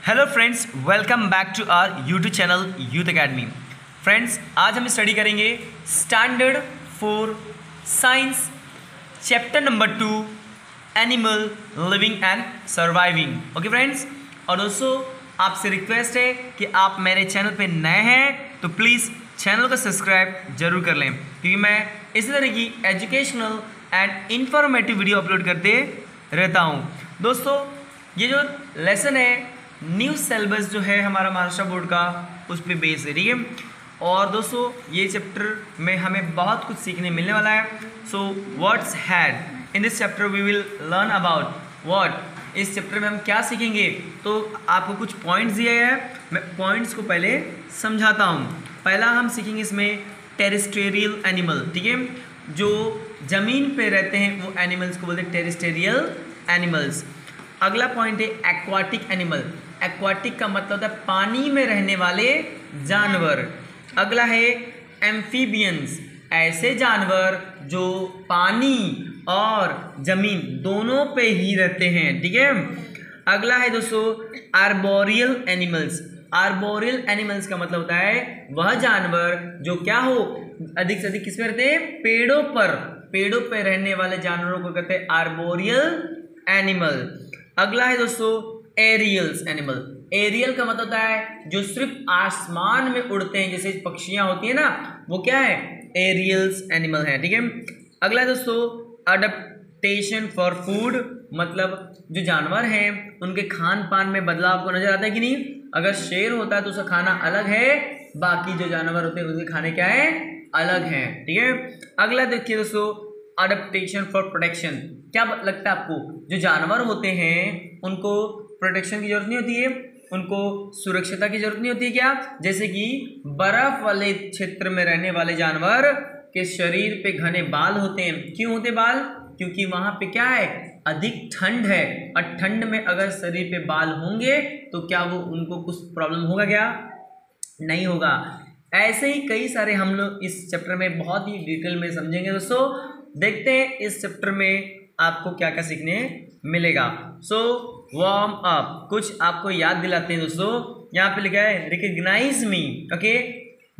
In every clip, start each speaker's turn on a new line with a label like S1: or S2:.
S1: Hello friends, welcome back to our YouTube channel youth academy. Friends, आज हम study करेंगे standard 4 science chapter number 2 animal living and surviving. Okay friends, और दोस्तों आपसे request है कि आप मेरे चैनल पे नए हैं तो प्लीज़ चैनल को सब्सक्राइब जरूर कर लें, क्योंकि मैं इसी तरह की educational and informative video upload करते रहता हूँ। दोस्तों, ये जो लेसन है न्यू सिलेबस जो है हमारा महाराष्ट्र बोर्ड का, उस पर बेस है, ठीक है। और दोस्तों ये चैप्टर में हमें बहुत कुछ सीखने मिलने वाला है। So what's had in this chapter we will learn about what. इस चैप्टर में हम क्या सीखेंगे, तो आपको कुछ पॉइंट्स दिए हैं, मैं पॉइंट्स को पहले समझाता हूँ। पहला हम सीखेंगे इसमें टेरेस्ट्रियल एनिमल, ठीक है। जो ज़मीन पे रहते हैं वो एनिमल्स को बोलते हैं टेरेस्ट्रियल एनिमल्स। अगला पॉइंट है एक्वाटिक एनिमल। एक्वाटिक का मतलब होता है पानी में रहने वाले जानवर। अगला है एम्फीबियंस, ऐसे जानवर जो पानी और जमीन दोनों पे ही रहते हैं, ठीक है। अगला है दोस्तों आर्बोरियल एनिमल्स। आर्बोरियल एनिमल्स का मतलब होता है वह जानवर जो क्या हो, अधिक से अधिक किस में रहते हैं, पेड़ों पर रहने वाले जानवरों को कहते हैं आर्बोरियल एनिमल। अगला है दोस्तों एरियल्स एनिमल। एरियल का मतलब होता है जो सिर्फ आसमान में उड़ते हैं, जैसे पक्षियां होती है ना, वो क्या है, एरियल्स एनिमल है, ठीक है। अगला है दोस्तों अडेप्टेशन फॉर फूड, मतलब जो जानवर हैं उनके खान पान में बदलाव आपको नजर आता है कि नहीं। अगर शेर होता है तो उसका खाना अलग है, बाकी जो जानवर होते हैं उनके खाने क्या है, अलग है, ठीक है। अगला देखिए दोस्तों अडेप्टेशन फॉर प्रोटेक्शन। क्या लगता है आपको, जो जानवर होते हैं उनको प्रोटेक्शन की जरूरत नहीं होती है, उनको सुरक्षिता की जरूरत नहीं होती है क्या। जैसे कि बर्फ वाले क्षेत्र में रहने वाले जानवर के शरीर पे घने बाल होते हैं। क्यों होते बाल, क्योंकि वहां पे क्या है, अधिक ठंड है, और ठंड में अगर शरीर पे बाल होंगे तो क्या वो उनको कुछ प्रॉब्लम होगा क्या, नहीं होगा। ऐसे ही कई सारे हम लोग इस चैप्टर में बहुत ही डिटेल में समझेंगे। दोस्तों देखते हैं इस चैप्टर में आपको क्या क्या सीखने मिलेगा। सो वार्म अप, कुछ आपको याद दिलाते हैं दोस्तों। यहाँ पे लिखा है रिकग्नाइज मी, ओके,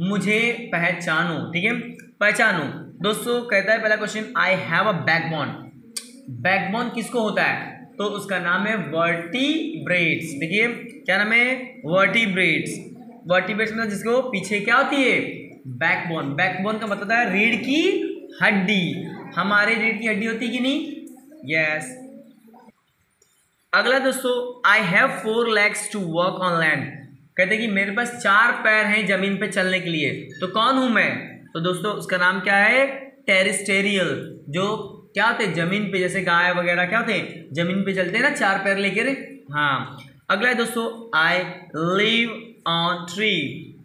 S1: मुझे पहचानो, ठीक है, पहचानो। दोस्तों कहता है पहला question, I have a backbone. Backbone किसको होता है, तो उसका नाम है वर्टिब्रेट्स। देखिए क्या नाम है, वर्टिब्रेट्स। वर्टिब्रेट्स मतलब जिसको पीछे क्या होती है, बैकबोन। बैकबोन का मतलब है रीढ़ की हड्डी। हमारे रीढ़ की हड्डी होती है कि नहीं, यस। अगला दोस्तों I have 4 legs to walk on land. कहते हैं कि मेरे पास 4 पैर हैं जमीन पे चलने के लिए, तो कौन हूं मैं, तो दोस्तों उसका नाम क्या है, टेरेस्ट्रियल। जो क्या होते हैं जमीन पे, जैसे गाय वगैरह क्या होते हैं जमीन पे चलते हैं ना 4 पैर लेकर, हाँ। अगला है दोस्तों आई लिव ऑन ट्री।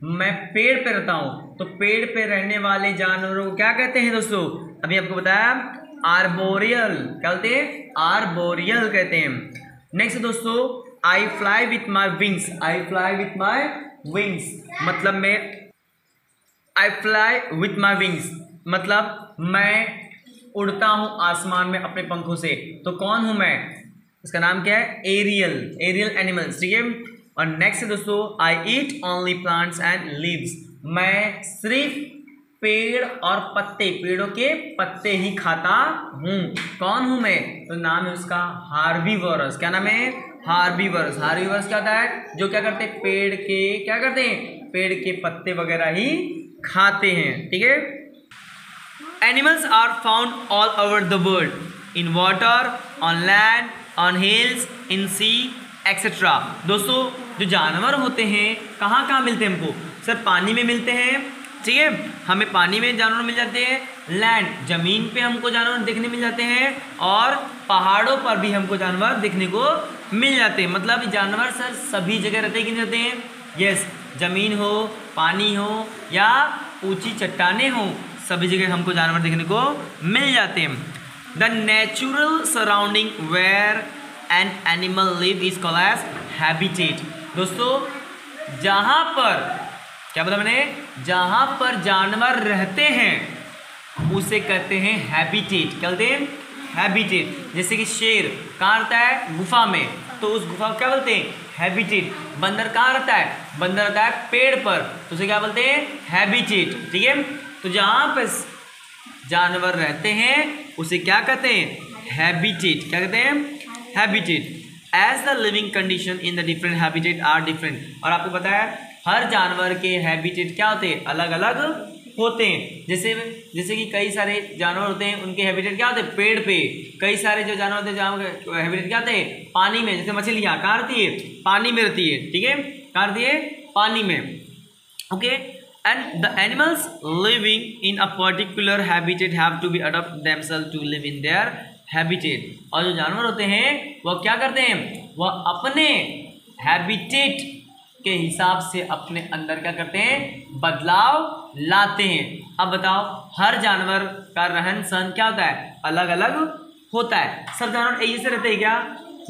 S1: मैं पेड़ पे रहता हूं, तो पेड़ पे रहने वाले जानवरों को क्या कहते हैं दोस्तों, अभी आपको बताया आर्बोरियल। क्या बोलते हैं, आर्बोरियल कहते हैं। नेक्स्ट दोस्तों आई fly with my wings. I fly with my wings मतलब मैं, आई फ्लाई विथ माई विंग्स मतलब मैं उड़ता हूं आसमान में अपने पंखों से। तो कौन हूं मैं, इसका नाम क्या है, एरियल। एरियल एनिमल्स, ठीक है। और नेक्स्ट दोस्तों I eat only plants and leaves. मैं सिर्फ पेड़ और पत्ते, पेड़ों के पत्ते ही खाता हूँ। कौन हूँ मैं, तो नाम है उसका हार्बीवोरस। क्या नाम है, हार्बीवोरस। हार्बीवोरस क्या होता है, जो क्या करते हैं, पेड़ के क्या करते हैं, पेड़ के पत्ते वगैरह ही खाते हैं, ठीक है। Animals are found all over the world, in water, on land, on hills, in sea etcetera. दोस्तों जो जानवर होते हैं कहाँ कहाँ मिलते हैं हमको, सर पानी में मिलते हैं, ठीक है, हमें पानी में जानवर मिल जाते हैं, लैंड जमीन पे हमको जानवर देखने मिल जाते हैं, और पहाड़ों पर भी हमको जानवर देखने को मिल जाते हैं। मतलब जानवर सर सभी जगह रहते हैं कि नहीं रहते हैं, यस। जमीन हो, पानी हो या ऊंची चट्टानें हो, सभी जगह हमको जानवर देखने को मिल जाते हैं। The natural surrounding where an animal live is called as habitat. दोस्तों जहाँ पर, क्या बोला मैंने, जहां पर जानवर रहते हैं उसे कहते हैं हैबिटेट। क्या बोलते हैं, हैबिटेट। जैसे कि शेर कहाँ रहता है, गुफा में, तो उस गुफा को क्या बोलते हैं, हैबिटेट। बंदर कहाँ रहता है? बंदर रहता है पेड़ पर, तो उसे क्या बोलते हैं? हैबिटेट। ठीक है, तो जहाँ पर जानवर रहते हैं उसे क्या कहते हैं? हैबिटेट। क्या कहते हैं? Habitat. As the living condition in the different habitat are different. और आपको पता है हर जानवर के हैबिटेट क्या होते हैं? अलग अलग होते हैं। जैसे कि कई सारे जानवर होते हैं उनके हैबिटेट क्या होते हैं? पेड़ पे। कई सारे जो जानवर होते हैं जहाँ हैबिटेट क्या होते हैं? पानी में। जैसे मछलियाँ कहाँ रहती है? पानी में रहती है। ठीक है, कहाँ रहती है? पानी में। Okay, and the animals living in a particular habitat have to be adopt themself to live in their habitat. और जो जानवर होते हैं वह क्या करते हैं? वह अपने हैबिटेट के हिसाब से अपने अंदर क्या करते हैं? बदलाव लाते हैं। अब बताओ हर जानवर का रहन सहन क्या होता है? अलग अलग होता है। सब जानवर एक जैसे रहते हैं क्या?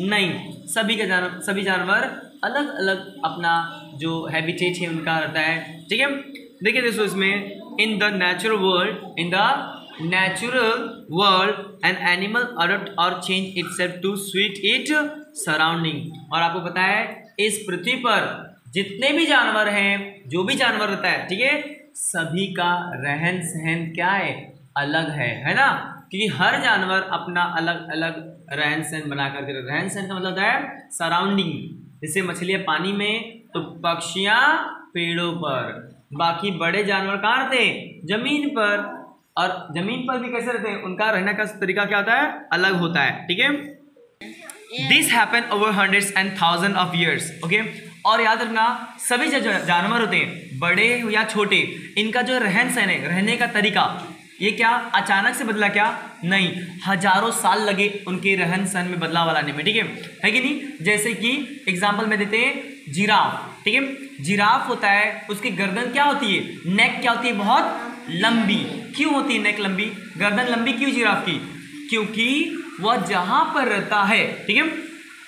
S1: नहीं, सभी जानवर अलग अलग अपना जो हैबिटेट है उनका रहता है। ठीक है, देखिए दोस्तों इसमें in the natural world an animal adopt और change itself to suit it surrounding. और आपको पता है इस पृथ्वी पर जितने भी जानवर हैं, जो भी जानवर रहता है, ठीक है, सभी का रहन सहन क्या है? अलग है ना? क्योंकि हर जानवर अपना अलग अलग रहन सहन बना करके। रहन सहन का मतलब होता है सराउंडिंग। जैसे मछलियाँ पानी में, तो पक्षियाँ पेड़ों पर, बाकी बड़े जानवर कहाँ रहते हैं? जमीन पर। और जमीन पर भी कैसे रहते हैं? उनका रहने का तरीका क्या होता है? अलग होता है। ठीक है, this happen over hundreds and thousand of years. Okay, और याद रखना सभी जो जानवर होते हैं बड़े या छोटे, इनका जो रहन सहन है, रहने का तरीका, ये क्या अचानक से बदला? क्या नहीं, हजारों साल लगे उनके रहन सहन में बदलाव लाने में। ठीक है कि नहीं? जैसे कि एग्जाम्पल में देते हैं जिराफ। ठीक है, जिराफ होता है, उसकी गर्दन क्या होती है? नेक क्या होती है? बहुत लंबी। क्यों होती है नेक लंबी? गर्दन लंबी क्यों जिराफ की? क्योंकि वह जहां पर रहता है, ठीक है,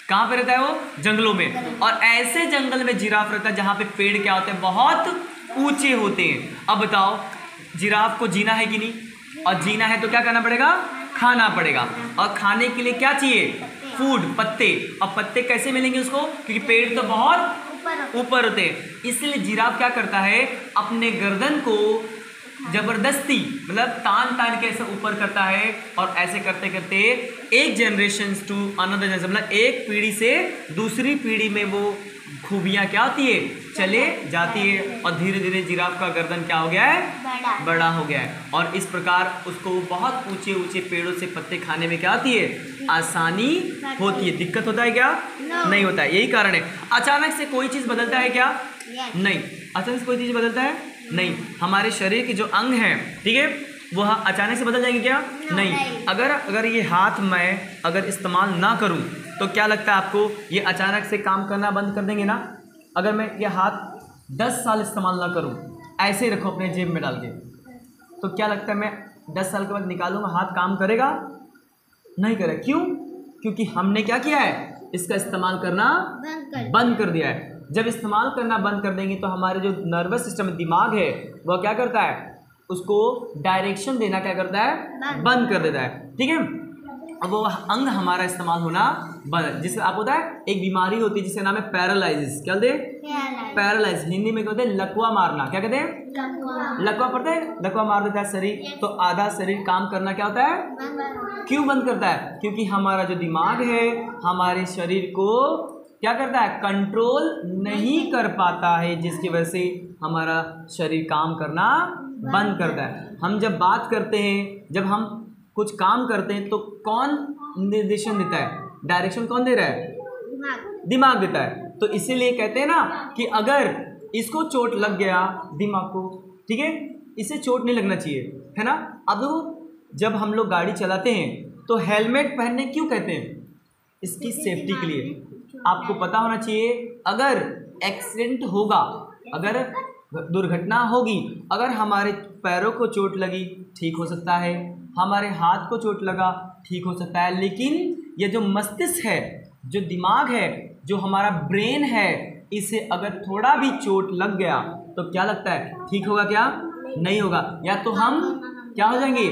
S1: कहां पे रहता है? वो जंगलों में। और ऐसे जंगल में जिराफ रहता है जहां पे पेड़ क्या होते हैं? बहुत ऊंचे होते हैं। अब बताओ जिराफ को जीना है कि नहीं? और जीना है तो क्या करना पड़ेगा? खाना पड़ेगा। और खाने के लिए क्या चाहिए? फूड, पत्ते। और पत्ते कैसे मिलेंगे उसको? क्योंकि पेड़ तो बहुत ऊपर होते हैं। इसलिए जिराफ क्या करता है? अपने गर्दन को जबरदस्ती मतलब तान के ऐसे ऊपर करता है। और ऐसे करते करते एक जनरेशन टू अनदर जनरेशन, मतलब एक पीढ़ी से दूसरी पीढ़ी में वो खूबियाँ क्या होती है? चले जाती है। और धीरे धीरे जिराफ का गर्दन क्या हो गया है? बड़ा हो गया है। और इस प्रकार उसको बहुत ऊंचे ऊंचे पेड़ों से पत्ते खाने में क्या होती है? आसानी होती है। दिक्कत होता है क्या? नहीं होता है। यही कारण है। अचानक से कोई चीज़ बदलता है क्या? नहीं, अचानक से कोई चीज़ बदलता है नहीं। हमारे शरीर के जो अंग हैं, ठीक है, वो अचानक से बदल जाएंगे क्या? नहीं। अगर ये हाथ मैं अगर इस्तेमाल ना करूं तो क्या लगता है आपको? ये अचानक से काम करना बंद कर देंगे ना? अगर मैं ये हाथ 10 साल इस्तेमाल ना करूं, ऐसे ही रखो अपने जेब में डाल के, तो क्या लगता है मैं 10 साल के बाद निकालूंगा, हाथ काम करेगा? नहीं करेगा। क्यों? क्योंकि हमने क्या किया है? इसका इस्तेमाल करना बंद कर दिया है। जब इस्तेमाल करना बंद कर देंगे तो हमारे जो नर्वस सिस्टम दिमाग है वह क्या करता है? उसको डायरेक्शन देना क्या करता है? बंद कर देता है। ठीक है, अब वो अंग हमारा इस्तेमाल होना बंद। जिससे आप होता है एक बीमारी होती है जिसका नाम है पैरालाइसिस। क्या कहते हैं? पैरालाइसिस। हिंदी में कहते हैं लकवा मारना। क्या कहते हैं? लकवा पड़ता है, लकवा मार देता है शरीर। तो आधा शरीर काम करना क्या होता है? क्यों बंद करता है? क्योंकि हमारा जो दिमाग है हमारे शरीर को क्या करता है? कंट्रोल नहीं कर पाता है, जिसकी वजह से हमारा शरीर काम करना बंद करता है। हम जब बात करते हैं, जब हम कुछ काम करते हैं तो कौन निर्देशन देता है? डायरेक्शन कौन दे रहा है? दिमाग देता है। तो इसीलिए कहते हैं ना कि अगर इसको चोट लग गया दिमाग को, ठीक है, इसे चोट नहीं लगना चाहिए, है ना? अब जब हम लोग गाड़ी चलाते हैं तो हेलमेट पहनने क्यों कहते हैं? इसकी सेफ्टी के लिए। आपको पता होना चाहिए अगर एक्सीडेंट होगा, अगर दुर्घटना होगी, अगर हमारे पैरों को चोट लगी ठीक हो सकता है, हमारे हाथ को चोट लगा ठीक हो सकता है, लेकिन ये जो मस्तिष्क है, जो दिमाग है, जो हमारा ब्रेन है, इसे अगर थोड़ा भी चोट लग गया तो क्या लगता है? ठीक होगा क्या? नहीं होगा। या तो हम क्या हो जाएंगे?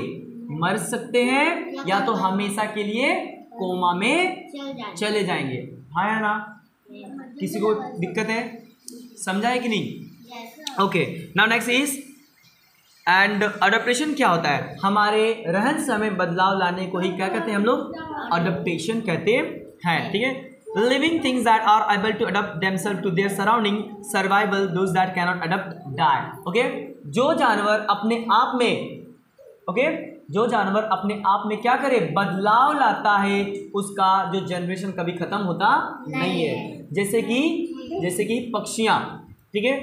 S1: मर सकते हैं, या तो हमेशा के लिए कोमा में चले जाएंगे। हाँ या ना? किसी को दिक्कत है? समझा है कि नहीं? Okay, now next is and adaptation क्या होता है? हमारे रहन सहन में बदलाव लाने को ही क्या कहते हैं हम लोग? अडप्टेशन कहते हैं, ठीक है। Living things that are able to adapt themself to their surrounding, survival, those that cannot adapt die. Okay, जो जानवर अपने आप में, ओके, जो जानवर अपने आप में क्या करे? बदलाव लाता है, उसका जो जनरेशन कभी खत्म होता नहीं है। जैसे कि पक्षियां, ठीक है,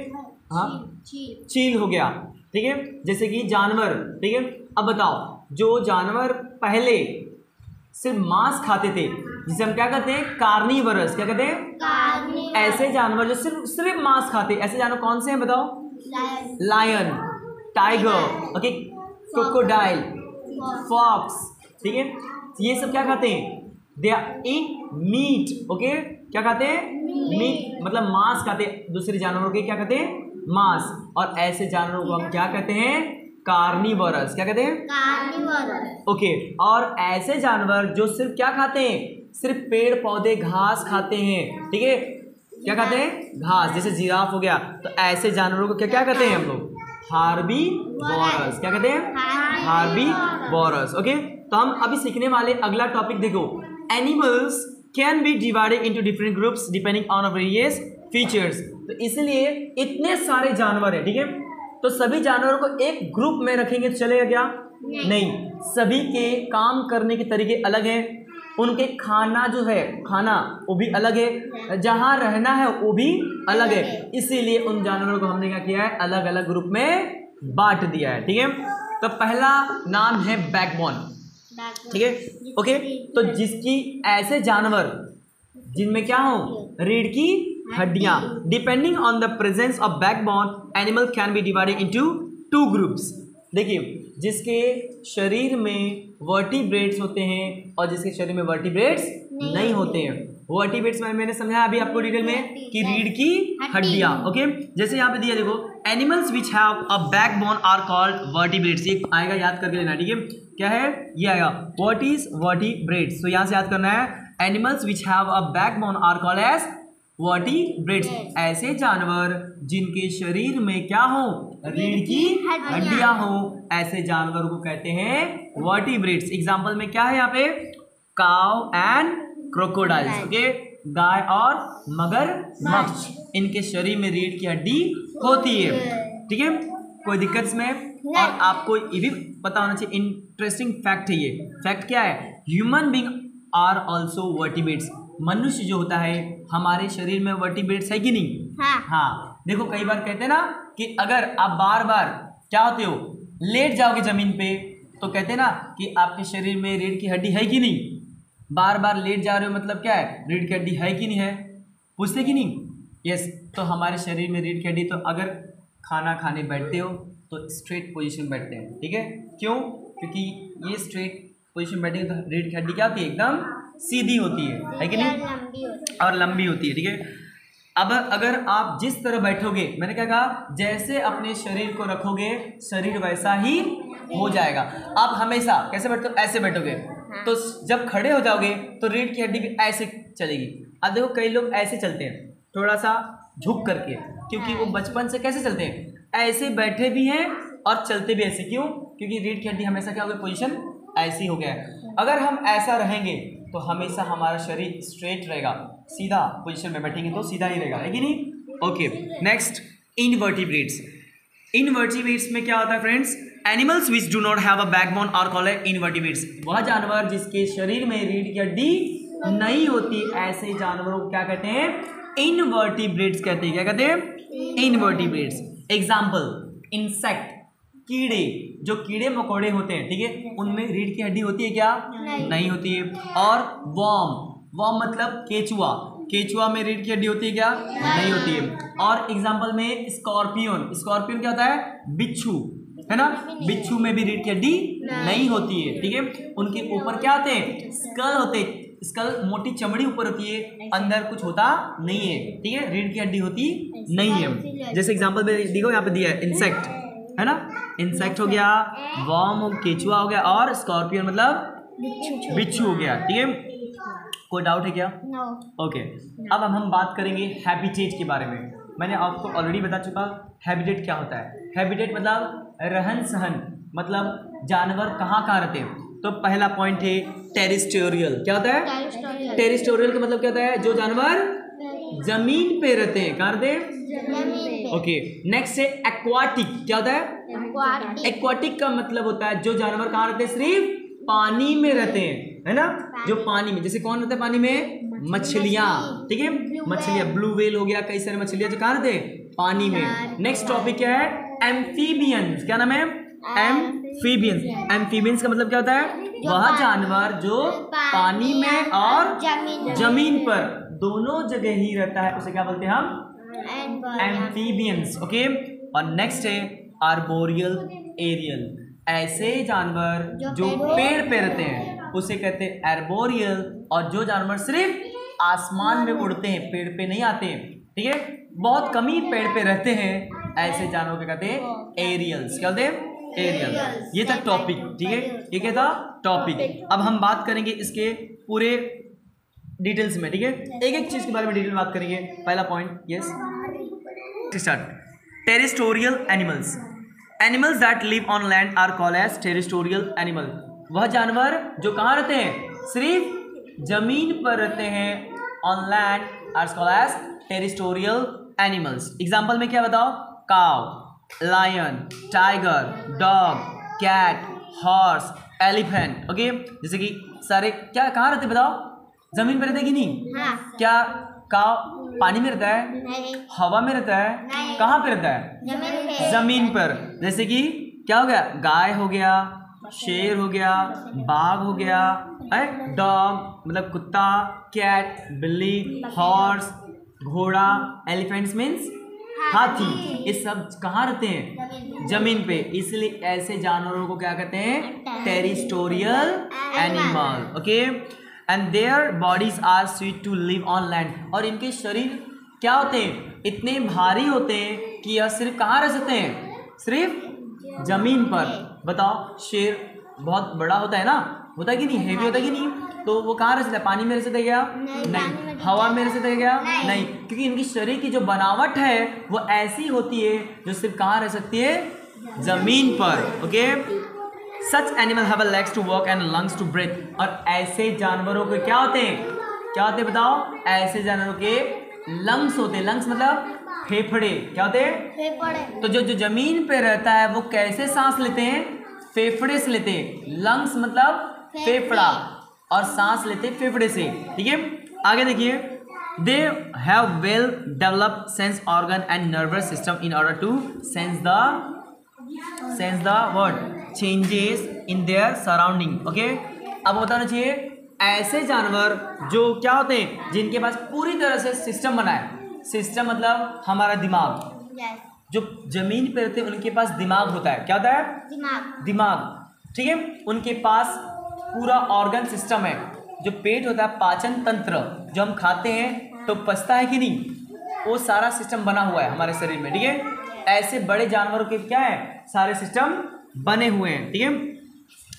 S1: हाँ, चील हो गया, ठीक है, जैसे कि जानवर, ठीक है। अब बताओ, जो जानवर पहले सिर्फ मांस खाते थे, जिसे हम क्या कहते हैं? कार्निवरस। क्या कहते हैं? ऐसे जानवर जो सिर्फ मांस खाते, ऐसे जानवर कौन से हैं बताओ? Lion, tiger, okay, crocodile, fox, ठीक है। ये सब क्या खाते हैं? They are eat meat, okay. क्या खाते हैं? मीट, मतलब मांस खाते हैं। दूसरे जानवरों के क्या कहते हैं? मांस। और ऐसे जानवरों को हम क्या कहते हैं? कार्निवरस। क्या कहते हैं? Carnivorous, okay. और ऐसे जानवर जो सिर्फ क्या खाते हैं? सिर्फ पेड़ पौधे घास खाते हैं, ठीक है। क्या खाते हैं? घास, जैसे जिराफ हो गया। तो ऐसे जानवरों को क्या कहते हैं हम लोग? हार्बीवोरस। क्या कहते हैं? Herbivores, okay. तो हम अभी सीखने वाले अगला टॉपिक देखो, animals can be divided into different groups depending on various features. तो इसलिए इतने सारे जानवर हैं, ठीक है, तो सभी जानवरों को एक ग्रुप में रखेंगे तो चलेगा क्या? नहीं। सभी के काम करने के तरीके अलग हैं, उनके खाना जो है, खाना वो भी अलग है, जहाँ रहना है वो भी अलग है। इसीलिए उन जानवरों को हमने क्या किया है? अलग अलग ग्रुप में बांट दिया है, ठीक है। तो पहला नाम है बैकबोन, ठीक है, ओके। तो जिसकी ऐसे जानवर जिनमें क्या हो? रीढ़ की हड्डियां। Depending on the presence of backbone, animal can be divided into 2 groups. देखिए, जिसके शरीर में वर्टिब्रेट्स होते हैं और जिसके शरीर में वर्टिब्रेट्स नहीं होते हैं। वर्टिब्रेट्स में मैंने समझाया अभी आपको डिटेल में कि रीढ़ की हड्डियां, ओके। जैसे यहाँ पे दिया, देखो, animals which have a backbone are called vertebrates. ये आएगा, याद करके लेना, ठीक है। क्या है? ये आएगा, व्हाट इज वर्टिब्रेट्स। तो यहाँ से याद करना है, animals which have a backbone are called as vertebrates. ऐसे जानवर जिनके शरीर में क्या हो? रीढ़ की हड्डियां हो, ऐसे जानवरों को कहते हैं वर्टिब्रेट्स। एग्जांपल में क्या है यहाँ पे? Cow and crocodiles, okay. गाय और मगरमच्छ, इनके शरीर में रीढ़ की हड्डी होती है, ठीक है। कोई दिक्कत इसमें? और आपको ये भी पता होना चाहिए, इंटरेस्टिंग फैक्ट है ये। फैक्ट क्या है? Human being are also vertebrates. मनुष्य जो होता है, हमारे शरीर में वर्टिब्रेट्स है कि नहीं? हाँ। देखो, कई बार कहते हैं ना कि अगर आप बार बार क्या होते हो? लेट जाओगे जमीन पे, तो कहते हैं ना कि आपके शरीर में रीढ़ की हड्डी है कि नहीं? बार बार लेट जा रहे हो मतलब क्या है? रीढ़ की हड्डी है कि नहीं है? पूछते कि नहीं? यस। तो हमारे शरीर में रीढ़ की हड्डी, तो अगर खाना खाने बैठते हो तो स्ट्रेट पोजीशन बैठते हैं, ठीक है। क्यों? क्योंकि ये स्ट्रेट पोजीशन बैठेंगे तो रीढ़ की हड्डी क्या होती है? एकदम सीधी होती है कि नहीं? और लंबी होती है, ठीक है। अब अगर आप जिस तरह बैठोगे, मैंने क्या कहा? जैसे अपने शरीर को रखोगे, शरीर वैसा ही हो जाएगा। आप हमेशा कैसे बैठते हो? ऐसे बैठोगे, तो जब खड़े हो जाओगे तो रीढ़ की हड्डी भी ऐसे चलेगी। अब देखो, कई लोग ऐसे चलते हैं, थोड़ा सा झुक करके, क्योंकि वो बचपन से कैसे चलते हैं? ऐसे बैठे भी हैं और चलते भी ऐसे। क्यों? क्योंकि रीढ़ की हड्डी हमेशा क्या हो गया? पोजीशन ऐसी हो गया है। अगर हम ऐसा रहेंगे तो हमेशा हमारा शरीर स्ट्रेट रहेगा, सीधा पोजीशन में बैठेंगे तो सीधा ही रहेगा, है कि नहीं? Okay, next, invertebrates. इनवर्टिब्रेट्स में क्या होता है friends? Animals which do not have a backbone are called invertebrates. वह जानवर जिसके शरीर में रीढ़ की हड्डी नहीं होती, ऐसे जानवरों को क्या कहते हैं? इनवर्टिब्रेट्स कहते हैं। क्या कहते हैं? इनवर्टिब्रेट्स। एग्जाम्पल, इंसेक्ट, कीड़े, जो कीड़े मकोड़े होते हैं, ठीक है, उनमें रीढ़ की हड्डी होती है क्या? नहीं होती है। और वॉर्म मतलब केचुआ, केचुआ में रीढ़ की हड्डी होती है क्या? नहीं होती है। और एग्जांपल में स्कॉर्पियन, स्कॉर्पियन क्या होता है? बिच्छू, है ना। बिच्छू में भी रीढ़ की हड्डी नहीं होती है, ठीक है। उनके ऊपर क्या होते हैं? स्कल होते हैं। स्कल मोटी चमड़ी ऊपर होती है, अंदर कुछ होता नहीं है, ठीक है। रीढ़ की हड्डी होती नहीं है। जैसे एग्जांपल में देखो, यहाँ पे दिया है इंसेक्ट, है ना। इंसेक्ट हो गया, वॉर्म केचुआ हो गया, और स्कॉर्पियन मतलब बिच्छू हो गया, ठीक है। कोई डाउट है क्या?
S2: नो।
S1: ओके, अब हम बात करेंगे हैबिटेट के बारे में। मैंने आपको ऑलरेडी बता चुका हैबिटेट क्या होता है। हैबिटेट मतलब रहन सहन, मतलब जानवर कहाँ कहाँ रहते हैं। तो पहला पॉइंट है टेरिस्टोरियल। क्या होता है? टेरिस्टोरियल का मतलब क्या होता है? जो जानवर जमीन पे रहते हैं। कहाँ रहते हैं? ओके, नेक्स्ट है एक्वाटिक। क्या होता है? एक्वाटिक का मतलब होता है जो जानवर कहाँ रहते हैं? सिर्फ पानी में रहते हैं, है ना? जो पानी में, जैसे कौन रहता है पानी में? मछलियाँ, ठीक है, मछलियाँ, ब्लू व्हेल हो गया, कई सारे मछलियाँ जो कहाँ रहते हैं? पानी में। नेक्स्ट टॉपिक क्या है? एम्फीबियंस। क्या नाम है? एम्फीबियंस। एम्फीबियंस का मतलब क्या होता है? वह जानवर जो पानी में और जमीन पर दोनों जगह ही रहता है, उसे क्या बोलते हैं हम? एम्फीबियंस। ओके, और नेक्स्ट है आर्बोरियल एरियल। ऐसे जानवर जो पेड़ पे रहते हैं उसे कहते हैं आर्बोरियल, और जो जानवर सिर्फ आसमान में उड़ते हैं, पेड़ पे नहीं आते हैं, ठीक है, बहुत कम ही पेड़ पे रहते हैं, ऐसे जानवर को कहते हैं एरियल्स। क्या बोलते हैं? एरियल। ये था टॉपिक, ठीक है, ये क्या था? टॉपिक। अब हम बात करेंगे इसके पूरे डिटेल्स में, ठीक है, एक एक चीज के बारे में डिटेल में बात करेंगे। पहला point, yes, start. Terrestrial animals. Animals that live on land are called as terrestrial animal. वह जानवर जो कहाँ रहते हैं? सिर्फ जमीन पर रहते हैं, on land, are called as terrestrial animals. Example में क्या बताओ? Cow, lion, tiger, dog, cat, horse, elephant. Okay, जैसे कि सारे क्या कहाँ रहते बताओ? जमीन पर रहते कि नहीं?
S2: हाँ।
S1: क्या काउ पानी में रहता है?
S2: नहीं।
S1: हवा में रहता है?
S2: नहीं।
S1: कहाँ पे रहता है?
S2: जमीन पे।
S1: जमीन पर। जैसे कि क्या हो गया? गाय हो गया, शेर हो गया, बाघ हो गया, डॉग मतलब कुत्ता, कैट बिल्ली, हॉर्स घोड़ा, एलिफेंट्स मीन्स हाथी, ये सब कहाँ रहते हैं? जमीन पे। इसलिए ऐसे जानवरों को क्या कहते हैं? Terrestrial animal. Okay, and their bodies are sweet to live on land. और इनके शरीर क्या होते हैं? इतने भारी होते हैं कि यह सिर्फ कहाँ रह सकते हैं? सिर्फ जमीन पर। बताओ, शेर बहुत बड़ा होता है ना, होता है कि नहीं? हेवी होता है कि नहीं? तो वो कहाँ रह सकता है? पानी में रह सकता है क्या? नहीं। हवा में रह सकता है क्या? नहीं, क्योंकि इनकी शरीर की जो बनावट है वो ऐसी होती है जो सिर्फ कहाँ रह सकती है? जमीन पर। Okay, such animal have legs to walk and lungs to breathe. और ऐसे जानवरों के क्या होते हैं? क्या होते हैं बताओ? ऐसे जानवरों के लंग्स होते हैं। लंग्स मतलब फेफड़े। क्या होते हैं? फेफड़े। तो जो जो जमीन पे रहता है वो कैसे सांस लेते हैं? फेफड़े से लेते हैं। लंग्स मतलब फेफड़ा, और सांस लेते हैं फेफड़े से, ठीक है। आगे देखिए, they have well developed sense organ and nervous system in order to sense the what changes in their surrounding. Okay, अब बताना चाहिए ऐसे जानवर जो क्या होते हैं? जिनके पास पूरी तरह से सिस्टम बना है। सिस्टम मतलब हमारा दिमाग। जो जमीन पे रहते हैं उनके पास दिमाग होता है। क्या होता है? दिमाग, ठीक है। उनके पास पूरा ऑर्गन सिस्टम है। जो पेट होता है, पाचन तंत्र, जो हम खाते हैं तो पचता है कि नहीं, वो सारा सिस्टम बना हुआ है हमारे शरीर में, ठीक है। ऐसे बड़े जानवरों के क्या है? सारे सिस्टम बने हुए हैं, ठीक है।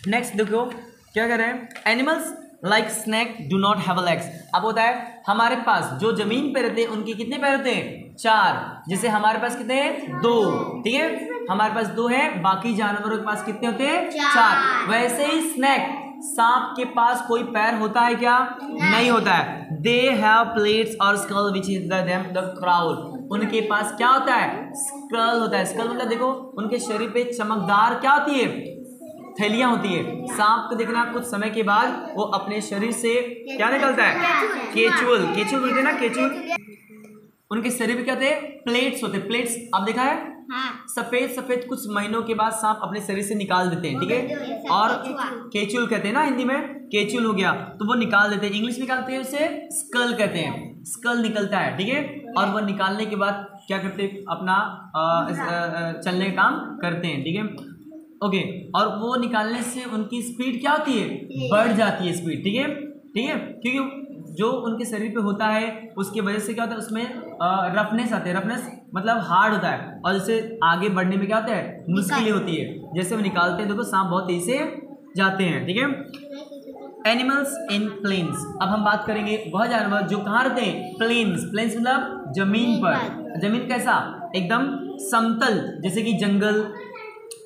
S1: नेक्स्ट देखो क्या कह रहे हैं? Animals like snake do not have legs. अब होता है हमारे पास जो जमीन पे रहते हैं उनके कितने पैर होते हैं? 4। जैसे हमारे पास कितने हैं? 2, ठीक है, हमारे पास 2 है। बाकी जानवरों के पास कितने होते हैं? 4। वैसे ही स्नेक, सांप के पास कोई पैर होता है क्या? नहीं होता है। दे हैव प्लेट्स और skull which is the crowd. उनके पास क्या होता है? स्कल होता है। स्कल मतलब देखो उनके शरीर पे चमकदार क्या होती है? थैलियां होती है। सांप को देखना कुछ समय के बाद वो अपने शरीर से क्या निकलता है? केचुअल। केचुअल बोलते हैं ना, केचुअल। उनके शरीर पे क्या होते हैं? प्लेट्स होते हैं। प्लेट्स आप देखा है? हाँ। सफेद सफेद कुछ महीनों के बाद सांप अपने शरीर से निकाल देते हैं, ठीक है। और केचुअल कहते हैं ना हिंदी में, केचुअल हो गया तो वो निकाल देते हैं। इंग्लिश में निकालते हैं उसे स्कल कहते हैं। स्कल निकलता है, ठीक है। और वो निकालने के बाद क्या करते हैं? अपना चलने का काम करते हैं, ठीक है। ओके, और वो निकालने से उनकी स्पीड क्या होती है? बढ़ जाती है स्पीड, ठीक है, ठीक है। क्योंकि जो उनके शरीर पे होता है उसकी वजह से क्या होता है? उसमें रफनेस आते हैं। रफनेस मतलब हार्ड होता है, और जैसे आगे बढ़ने में क्या होता है? मुश्किलें होती है। जैसे वो निकालते हैं देखो सांप बहुत तेजी से जाते हैं, ठीक है। Animals in plains. अब हम बात करेंगे वह जानवर जो कहाँ रहते हैं, प्लेन्स। प्लेन्स मतलब जमीन पर। जमीन कैसा, एकदम समतल, जैसे कि जंगल,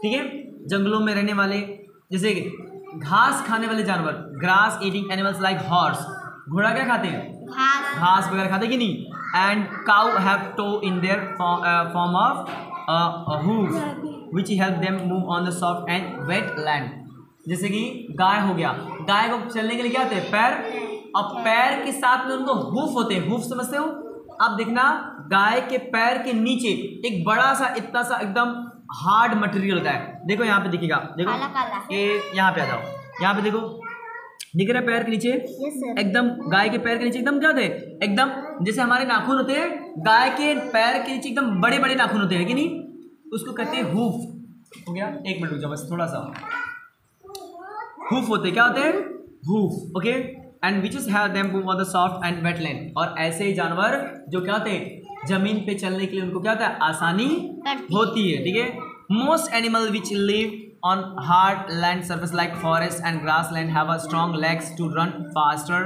S1: ठीक है, जंगलों में रहने वाले, जैसे घास खाने वाले जानवर, grass eating animals like horse. घोड़ा क्या खाते हैं, घास वगैरह खाते कि नहीं। And cow have toe in their form of hoof which help them move on the soft and wet land. जैसे कि गाय हो गया, गाय को चलने के लिए क्या होते हैं, पैर, और पैर के साथ में उनको हूफ होते हैं। हूफ समझते हो आप, देखना गाय के पैर के नीचे एक बड़ा सा इतना सा एकदम हार्ड मटेरियल होता है। देखो यहाँ पे दिखेगा, देखो ये यहाँ पे आ जाओ, यहाँ पे देखो दिख रहा है पैर के नीचे, एकदम गाय के पैर के नीचे एकदम क्या होते हैं, एकदम जैसे हमारे नाखून होते हैं, गाय के पैर के नीचे एकदम बड़े बड़े नाखून होते हैं कि नहीं, उसको कहते हैं हूफ। हो गया, एक मिनट रुक जाओ बस थोड़ा सा। हूफ होते क्या होते हैं, hoof, okay. And which is have them move on the soft and wet land. और ऐसे ही जानवर जो क्या होते हैं, जमीन पे चलने के लिए उनको क्या होता है, आसानी होती है, ठीक है। Most animal which live on hard land surface like forest and grassland have a strong legs to run faster।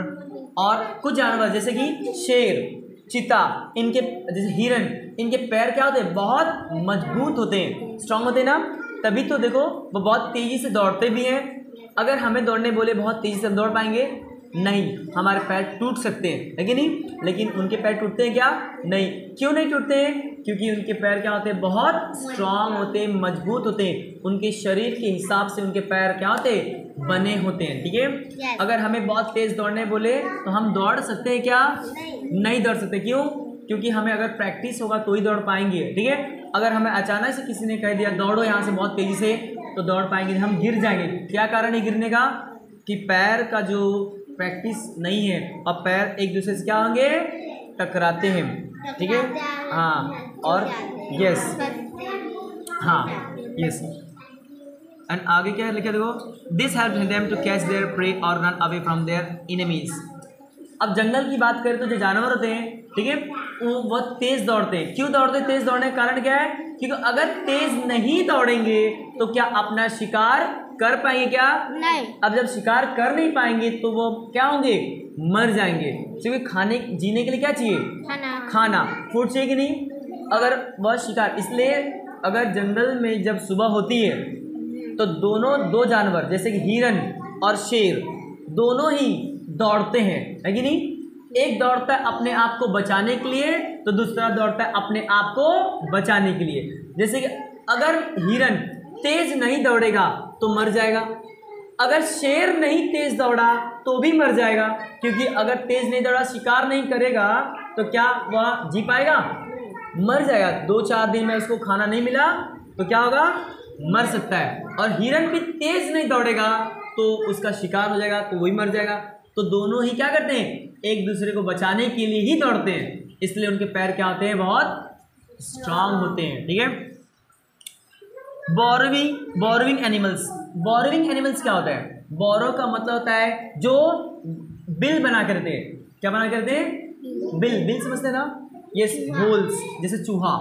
S1: और कुछ जानवर जैसे कि शेर, चीता, इनके जैसे हिरन, इनके पैर क्या होते हैं, बहुत मजबूत होते हैं, स्ट्रांग होते हैं ना, तभी तो देखो वो बहुत तेजी से दौड़ते भी हैं। अगर हमें दौड़ने बोले बहुत तेजी से हम दौड़ पाएंगे नहीं, हमारे पैर टूट सकते हैं, है कि नहीं, लेकिन उनके पैर टूटते हैं क्या, नहीं। क्यों नहीं टूटते हैं, क्योंकि उनके पैर क्या होते हैं, बहुत स्ट्रांग होते हैं, मजबूत होते हैं, उनके शरीर के हिसाब से उनके पैर क्या होते हैं, बने होते हैं, ठीक है। अगर हमें बहुत तेज दौड़ने बोले तो हम दौड़ सकते हैं क्या, नहीं दौड़ सकते। क्यों, क्योंकि हमें अगर प्रैक्टिस होगा तो ही दौड़ पाएंगे, ठीक है। अगर हमें अचानक से किसी ने कह दिया दौड़ो यहाँ से बहुत तेजी से, तो दौड़ पाएंगे, हम गिर जाएंगे। क्या कारण है गिरने का, कि पैर का जो प्रैक्टिस नहीं है और पैर एक दूसरे से क्या होंगे, टकराते हैं, ठीक है। हाँ, और यस, हाँ यस। एंड आगे क्या लिखा देखो, this help them to catch their prey और run away from their enemies. अब जंगल की बात करें तो जो जानवर होते हैं, ठीक है, वो बहुत तेज दौड़ते हैं। क्यों दौड़ते हैं, तेज दौड़ने का कारण क्या है, क्योंकि अगर तेज नहीं दौड़ेंगे तो क्या अपना शिकार कर पाएंगे, क्या नहीं। अब जब शिकार कर नहीं पाएंगे तो वो क्या होंगे, मर जाएंगे। क्योंकि खाने जीने के लिए क्या चाहिए, खाना, फूड चाहिए कि नहीं। अगर वह शिकार, इसलिए अगर जंगल में जब सुबह होती है तो दो जानवर जैसे कि हिरन और शेर दोनों ही दौड़ते हैं, है कि नहीं। एक दौड़ता है अपने आप को बचाने के लिए तो दूसरा दौड़ता है अपने आप को बचाने के लिए। जैसे कि अगर हिरन तेज नहीं दौड़ेगा तो मर जाएगा, अगर शेर नहीं तेज दौड़ा तो भी मर जाएगा, क्योंकि अगर तेज नहीं दौड़ा, शिकार नहीं करेगा तो क्या वह जी पाएगा, मर जाएगा। 2-4 दिन में उसको खाना नहीं मिला तो क्या होगा, मर सकता है। और हिरन भी तेज नहीं दौड़ेगा तो उसका शिकार हो जाएगा तो वही मर जाएगा। तो दोनों ही क्या करते हैं, एक दूसरे को बचाने के लिए ही दौड़ते हैं, इसलिए उनके पैर क्या होते हैं, बहुत स्ट्रांग होते हैं, ठीक है। Borrowing animals. बोरोविंग एनिमल्स क्या होता है, बोरो का मतलब होता है जो बिल बना करते हैं। क्या बना करते हैं, बिल समझते हैं ना, यस, होल्स, जैसे चूहा,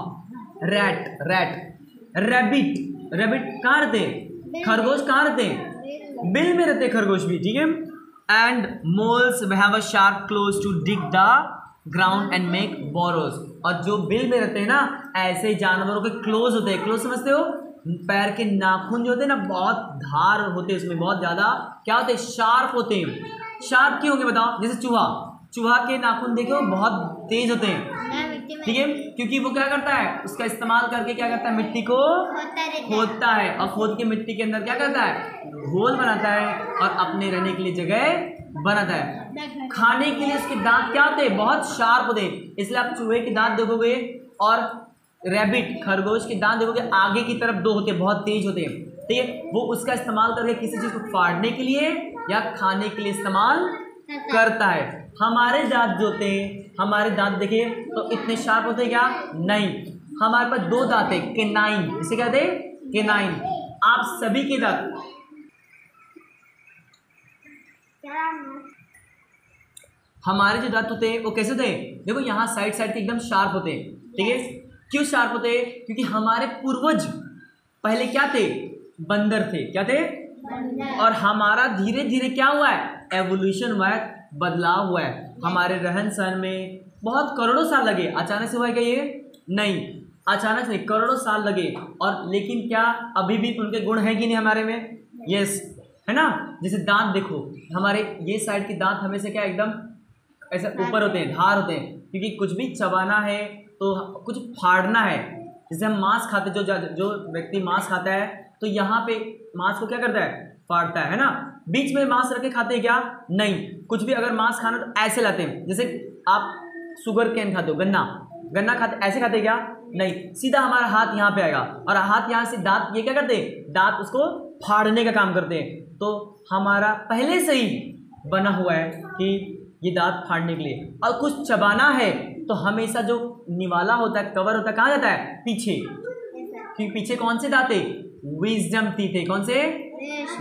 S1: रैबिट कहाँ रहते हैं, खरगोश कहाँ रहते हैं, बिल में रहते हैं खरगोश भी, ठीक है। And moles have a sharp claws to dig the ground and make burrows. और जो बिल में रहते हैं ना, ऐसे जानवरों के क्लोज होते हैं। क्लोज समझते हो, पैर के नाखून जो होते हैं ना, बहुत धार होते हैं, उसमें बहुत ज़्यादा क्या होते हैं, शार्प होते हैं। शार्प क्यों होंगे बताओ, जैसे चूहा के नाखून देखो बहुत तेज होते हैं, ठीक है, क्योंकि वो क्या करता है, उसका इस्तेमाल करके क्या करता है, मिट्टी को खोदता है, और खोद के मिट्टी के अंदर क्या करता है, घोल बनाता है और अपने रहने के लिए जगह बनाता है। खाने के लिए उसके दांत क्या होते हैं, बहुत शार्प होते हैं, इसलिए आप चूहे के दांत देखोगे और रैबिट खरगोश के दांत देखोगे आगे की तरफ 2 होते हैं, बहुत तेज होते हैं, ठीक है। वो उसका इस्तेमाल करके किसी चीज़ को फाड़ने के लिए या खाने के लिए इस्तेमाल करता है। हमारे दांत जो होते हैं, हमारे दांत देखिए तो इतने शार्प होते हैं क्या, नहीं। हमारे पास 2 दांत है, केनाइन, इसे कहते हैं केनाइन। आप सभी के दांत, हमारे जो दांत होते हैं वो कैसे होते हैं, देखो यहाँ साइड के एकदम शार्प होते हैं, ठीक है। क्यों शार्प होते हैं, क्योंकि हमारे पूर्वज पहले क्या थे, बंदर थे, क्या थे, और हमारा धीरे धीरे क्या हुआ है, एवोल्यूशन हुआ है, बदलाव हुआ है हमारे रहन सहन में। बहुत करोड़ों साल लगे, अचानक से हुआ है क्या ये? नहीं, अचानक नहीं, करोड़ों साल लगे। और लेकिन क्या अभी भी उनके गुण हैं कि नहीं हमारे में? यस, है ना। जैसे दांत देखो, हमारे ये साइड के दांत हमेशा क्या एकदम ऐसे ऊपर होते हैं, धार होते हैं, क्योंकि कुछ भी चबाना है तो कुछ फाड़ना है। जैसे हम मांस खाते, जो व्यक्ति मांस खाता है तो यहाँ पे मांस को क्या करता है? फाड़ता है ना। बीच में मांस रख के खाते हैं क्या? नहीं, कुछ भी अगर मांस खाना तो ऐसे लाते हैं। जैसे आप शुगर कैन खाते हो, गन्ना खाते, ऐसे खाते क्या? नहीं, सीधा हमारा हाथ यहाँ पे आएगा और हाथ यहाँ से दांत ये क्या करते हैं? दांत उसको फाड़ने का काम करते हैं। तो हमारा पहले से ही बना हुआ है कि ये दांत फाड़ने के लिए। और कुछ चबाना है तो हमेशा जो निवाला होता है, कवर होता है, कहाँ जाता है? पीछे। क्योंकि पीछे कौन से दांत है? विजडम टीथ है। कौन से?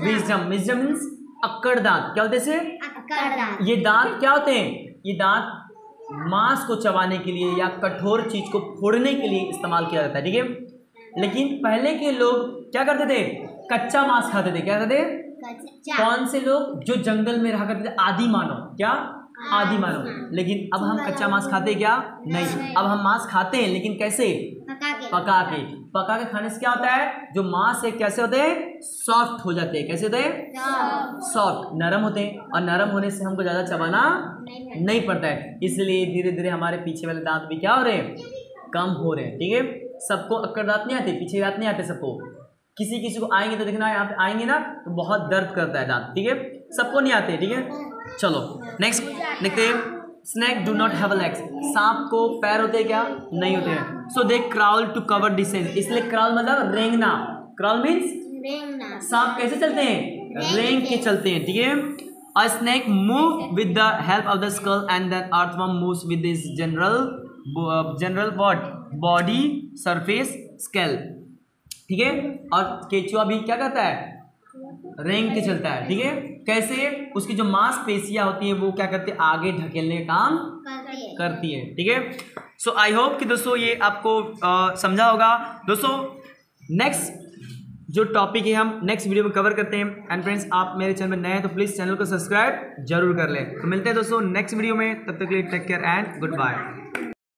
S1: विजडम। विजडम मीन्स अक्कड़ दांत। क्या होते हैं? ये दांत क्या होते हैं? ये दांत मांस को चबाने के लिए या कठोर चीज को फोड़ने के लिए इस्तेमाल किया जाता है, ठीक है। लेकिन पहले के लोग क्या करते थे? कच्चा मांस खाते थे। क्या करते थे? कौन से लोग? जो जंगल में रहा करते थे, आदि मानव। क्या? आदि मानव। लेकिन अब हम कच्चा मांस खाते क्या? नहीं, अब हम मांस खाते हैं, लेकिन कैसे? पका के खाने से क्या होता है? जो मांस है कैसे होते हैं? सॉफ्ट हो जाते हैं। कैसे होते हैं? सॉफ्ट, नरम होते हैं। और नरम होने से हमको ज्यादा चबाना नहीं पड़ता है, इसलिए धीरे धीरे हमारे पीछे वाले दांत भी क्या हो रहे हैं? कम हो रहे हैं, ठीक है। सबको अक्कड़ दांत नहीं आते, पीछे दांत नहीं आते सबको। किसी किसी को आएंगे तो देखना, यहाँ पे आएंगे ना तो बहुत दर्द करता है दांत, ठीक है। सबको नहीं आते, ठीक है। चलो नेक्स्ट देखते हैं। Snake do not have a legs. सांप को पैर होते हैं क्या? नहीं होते हैं। सो दे क्राउल टू कवर डिस्टेंस। इसलिए क्राउल मतलब रेंगना। क्राउल मीन्स सांप कैसे चलते हैं? रेंग के चलते हैं, ठीक है। A snake move with the help of the skull and then earthworm moves with this general body surface scale, ठीक है। और केचुआ भी क्या करता है? रेंग के चलता है, ठीक है। कैसे? उसकी जो मांसपेशियां होती हैं वो क्या करते हैं? आगे ढकेलने का काम करती है, ठीक है। सो आई होप कि दोस्तों ये आपको समझा होगा। दोस्तों नेक्स्ट जो टॉपिक है हम नेक्स्ट वीडियो में कवर करते हैं। एंड फ्रेंड्स, आप मेरे चैनल में नए हैं तो प्लीज़ चैनल को सब्सक्राइब जरूर कर लें। तो मिलते हैं दोस्तों नेक्स्ट वीडियो में, तब तक के लिए take care and good bye.